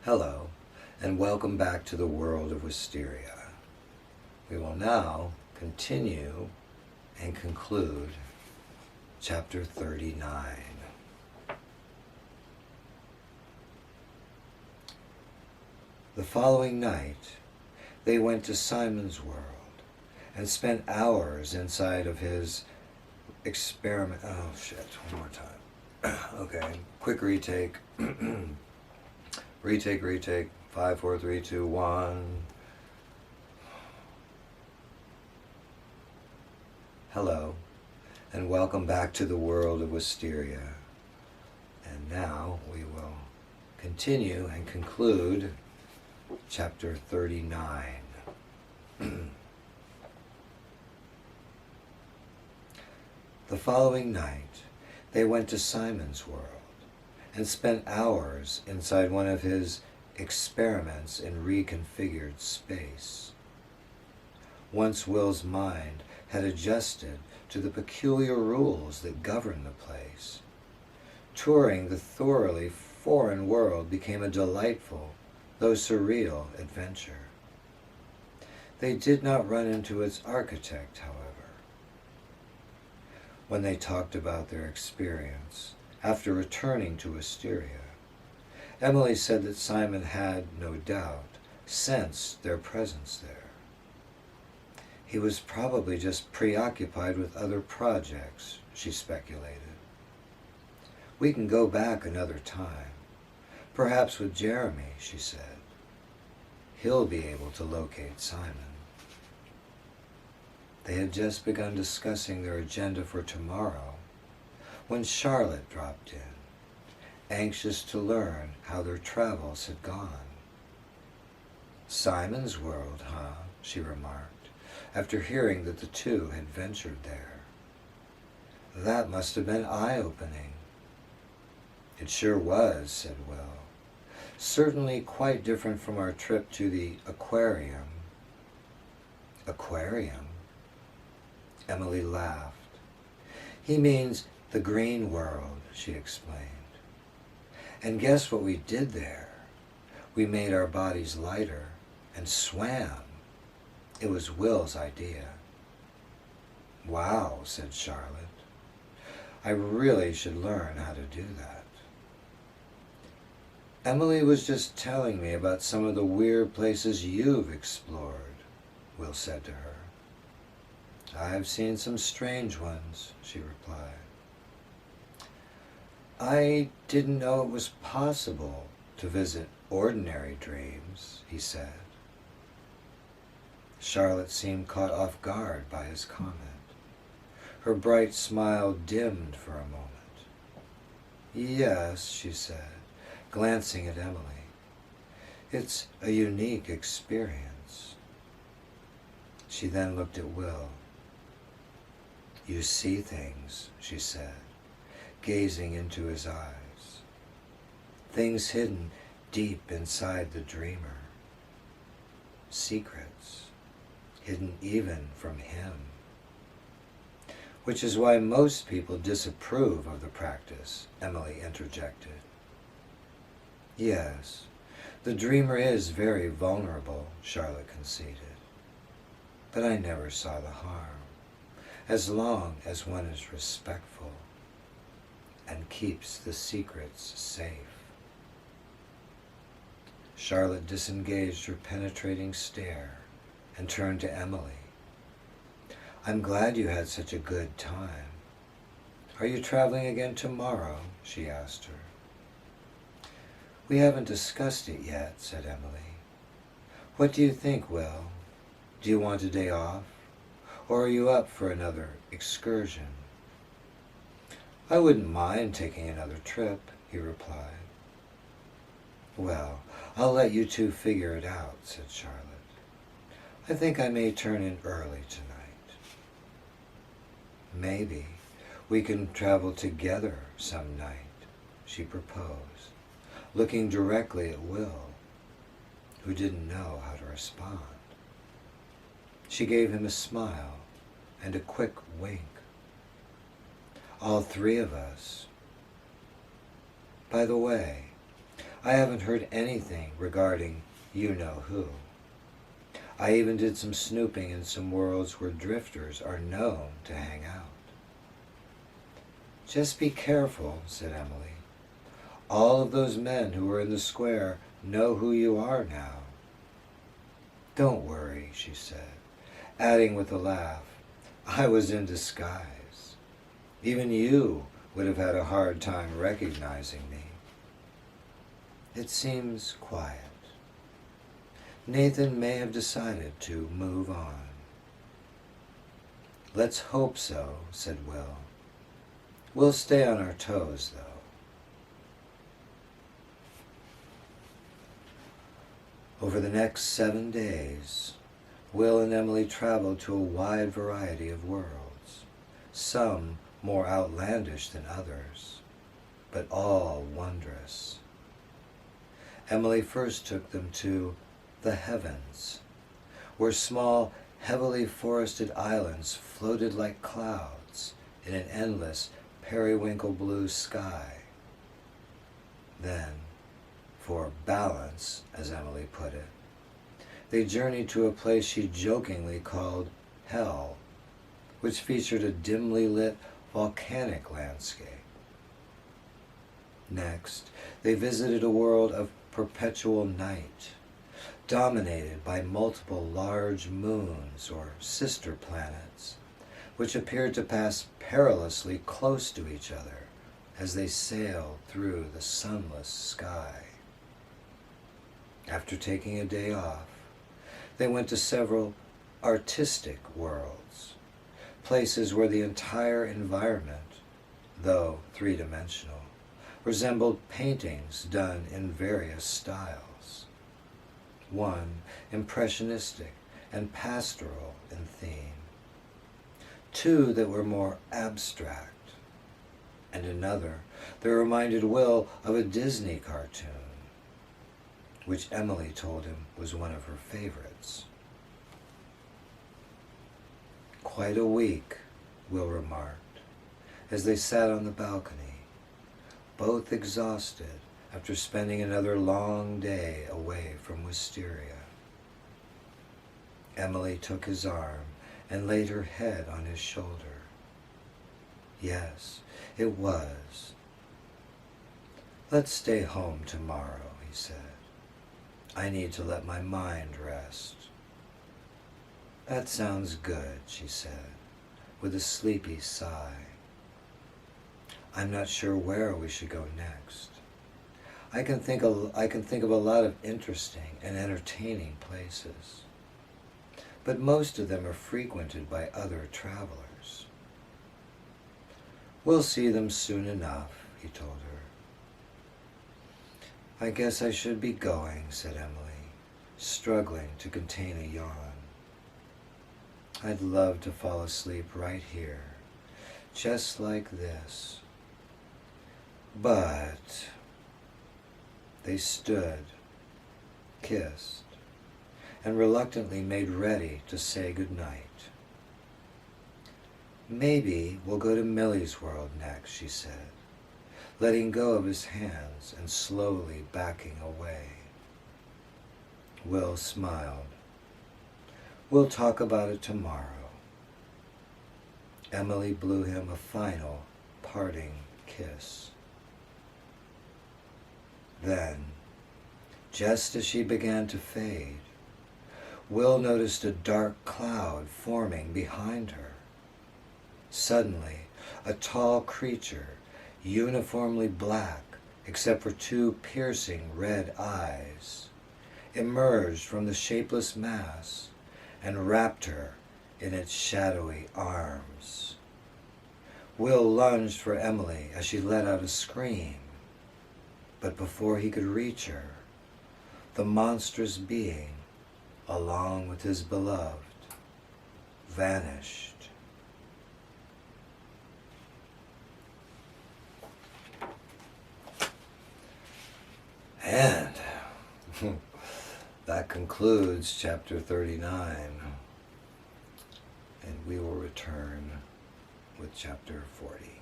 Hello, and welcome back to the world of Wysteria. We will now continue and conclude chapter 39. The following night, they went to Simon's world and spent hours inside of his experiment. Oh shit, one more time. Okay, quick retake. Retake. 5, 4, 3, 2, 1. Hello, and welcome back to the world of Wysteria. And now we will continue and conclude chapter 39. The following night, they went to Simon's world and spent hours inside one of his experiments in reconfigured space. Once Will's mind had adjusted to the peculiar rules that govern the place, touring the thoroughly foreign world became a delightful, though surreal, adventure. They did not run into its architect, however. When they talked about their experience, after returning to Wysteria, Emily said that Simon had, no doubt, sensed their presence there. He was probably just preoccupied with other projects, she speculated. We can go back another time, perhaps with Jeremy, she said. He'll be able to locate Simon. They had just begun discussing their agenda for tomorrow when Charlotte dropped in, anxious to learn how their travels had gone. Simon's world, huh? She remarked, after hearing that the two had ventured there. That must have been eye-opening. It sure was, said Will. Certainly quite different from our trip to the aquarium. Aquarium? Emily laughed. He means the green world, she explained. And guess what we did there? We made our bodies lighter and swam. It was Will's idea. Wow, said Charlotte. I really should learn how to do that. Emily was just telling me about some of the weird places you've explored, Will said to her. I've seen some strange ones, she replied. I didn't know it was possible to visit ordinary dreams, he said. Charlotte seemed caught off guard by his comment. Her bright smile dimmed for a moment. Yes, she said, glancing at Emily. It's a unique experience. She then looked at Will. You see things, she said, gazing into his eyes. Things hidden deep inside the dreamer. Secrets, hidden even from him. Which is why most people disapprove of the practice, Emily interjected. Yes, the dreamer is very vulnerable, Charlotte conceded. But I never saw the harm, as long as one is respectful and keeps the secrets safe. Charlotte disengaged her penetrating stare and turned to Emily. I'm glad you had such a good time. Are you traveling again tomorrow? She asked her. We haven't discussed it yet, said Emily. What do you think, Will? Do you want a day off? Or are you up for another excursion? I wouldn't mind taking another trip, he replied. Well, I'll let you two figure it out, said Charlotte. I think I may turn in early tonight. Maybe we can travel together some night, she proposed, looking directly at Will, who didn't know how to respond. She gave him a smile and a quick wink. All three of us. By the way, I haven't heard anything regarding you-know-who. I even did some snooping in some worlds where drifters are known to hang out. Just be careful, said Emily. All of those men who were in the square know who you are now. Don't worry, she said, adding with a laugh, I was in disguise. Even you would have had a hard time recognizing me. It seems quiet. Nathan may have decided to move on. Let's hope so, said Will. We'll stay on our toes, though. Over the next 7 days, Will and Emily traveled to a wide variety of worlds, some more outlandish than others, but all wondrous. Emily first took them to the heavens, where small, heavily forested islands floated like clouds in an endless periwinkle blue sky. Then, for balance, as Emily put it, they journeyed to a place she jokingly called Hell, which featured a dimly lit volcanic landscape. Next, they visited a world of perpetual night, dominated by multiple large moons or sister planets, which appeared to pass perilously close to each other as they sailed through the sunless sky. After taking a day off, they went to several artistic worlds, places where the entire environment, though three-dimensional, resembled paintings done in various styles. One impressionistic and pastoral in theme, two that were more abstract, and another that reminded Will of a Disney cartoon, which Emily told him was one of her favorites. Quite a week, Will remarked, as they sat on the balcony, both exhausted after spending another long day away from Wysteria. Emily took his arm and laid her head on his shoulder. Yes, it was. Let's stay home tomorrow, he said. I need to let my mind rest. That sounds good, she said, with a sleepy sigh. I'm not sure where we should go next. I can think of a lot of interesting and entertaining places, but most of them are frequented by other travelers. We'll see them soon enough, he told her. I guess I should be going, said Emily, struggling to contain a yawn. I'd love to fall asleep right here, just like this. But they stood, kissed, and reluctantly made ready to say goodnight. Maybe we'll go to Millie's world next, she said, letting go of his hands and slowly backing away. Will smiled. We'll talk about it tomorrow. Emily blew him a final parting kiss. Then, just as she began to fade, Will noticed a dark cloud forming behind her. Suddenly, a tall creature, uniformly black except for two piercing red eyes, emerged from the shapeless mass and wrapped her in its shadowy arms. Will lunged for Emily as she let out a scream, but before he could reach her, the monstrous being, along with his beloved, vanished. And that concludes chapter 39, and we will return with chapter 40.